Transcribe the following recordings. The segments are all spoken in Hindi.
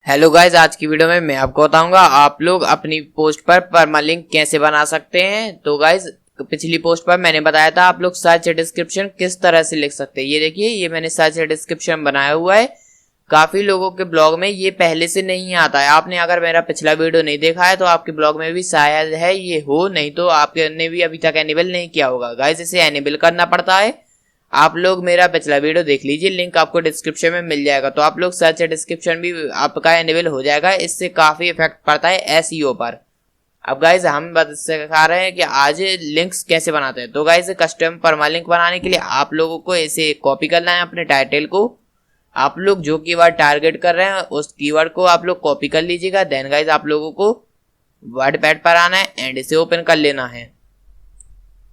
हेलो गाइज, आज की वीडियो में मैं आपको बताऊंगा आप लोग अपनी पोस्ट पर परमालिंक कैसे बना सकते हैं। तो गाइज, पिछली पोस्ट पर मैंने बताया था आप लोग सर्च डिस्क्रिप्शन किस तरह से लिख सकते हैं। ये देखिए, ये मैंने सर्च डिस्क्रिप्शन बनाया हुआ है। काफी लोगों के ब्लॉग में ये पहले से नहीं आता है। आपने अगर मेरा पिछला वीडियो नहीं देखा है तो आपके ब्लॉग में भी शायद है ये हो, नहीं तो आपने भी अभी तक एनेबल नहीं किया होगा। गाइज, इसे एनेबल करना पड़ता है। आप लोग मेरा पिछला वीडियो देख लीजिए, लिंक आपको डिस्क्रिप्शन में मिल जाएगा। तो आप लोग सर्च डिस्क्रिप्शन भी आपका एनेबल हो जाएगा। इससे काफी इफेक्ट पड़ता है एसईओ पर। अब गाइज, हम सिखा रहे हैं कि आज लिंक्स कैसे बनाते हैं। तो गाइज, कस्टम परमालिंक बनाने के लिए आप लोगों को इसे कॉपी करना है अपने टाइटल को। आप लोग जो कीवर्ड टारगेट कर रहे हैं उस कीवर्ड को आप लोग कॉपी कर लीजिएगा। देन गाइज, आप लोगों को वर्डपैड पर आना है एंड इसे ओपन कर लेना है।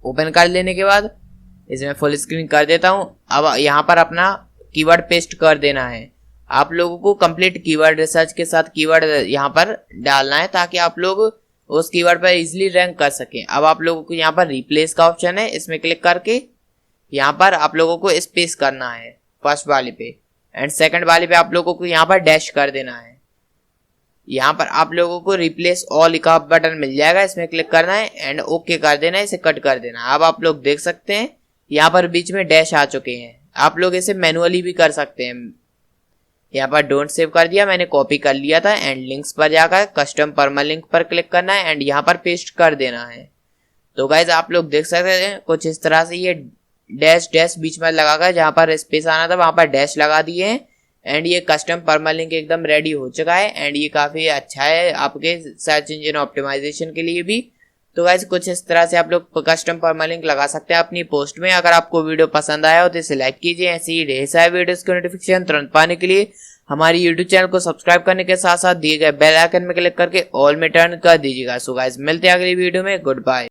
ओपन कर लेने के बाद इसे मैं फुल स्क्रीन कर देता हूं। अब यहाँ पर अपना कीवर्ड पेस्ट कर देना है। आप लोगों को कंप्लीट कीवर्ड रिसर्च के साथ कीवर्ड यहाँ पर डालना है ताकि आप लोग उस कीवर्ड पर इजीली रैंक कर सकें। अब आप लोगों को यहाँ पर रिप्लेस का ऑप्शन है, इसमें क्लिक करके यहाँ पर आप लोगों को स्पेस करना है फर्स्ट वाले पे, एंड सेकंड वाले पे आप लोगों को यहाँ पर डैश कर देना है। यहाँ पर आप लोगों को रिप्लेस ऑल का बटन मिल जाएगा, इसमें क्लिक करना है एंड ओके कर देना है, इसे कट कर देना। अब आप लोग देख सकते हैं यहाँ पर बीच में डैश आ चुके हैं। आप लोग इसे मैनुअली भी कर सकते हैं। यहाँ पर डोंट सेव कर दिया, मैंने कॉपी कर लिया था। एंड लिंक्स पर जाकर कस्टम परमालिंक पर क्लिक करना है एंड यहाँ पर पेस्ट कर देना है। तो गाइज, आप लोग देख सकते हैं कुछ इस तरह से ये डैश डैश बीच में लगाकर जहाँ पर स्पेस आना था वहां पर डैश लगा दिए हैं। एंड ये कस्टम परमालिंक एकदम रेडी हो चुका है एंड ये काफी अच्छा है आपके सर्च इंजन ऑप्टिमाइजेशन के लिए भी। तो गाइस, कुछ इस तरह से आप लोग कस्टम परमालिंक लगा सकते हैं अपनी पोस्ट में। अगर आपको वीडियो पसंद आया हो तो इसे लाइक कीजिए। ऐसे ही ढेर सारे वीडियोस की नोटिफिकेशन तुरंत पाने के लिए हमारी यूट्यूब चैनल को सब्सक्राइब करने के साथ साथ दिए गए बेल आइकन में क्लिक करके ऑल में टर्न कर दीजिएगा। सो गाइस, मिलते हैं अगली वीडियो में। Good bye.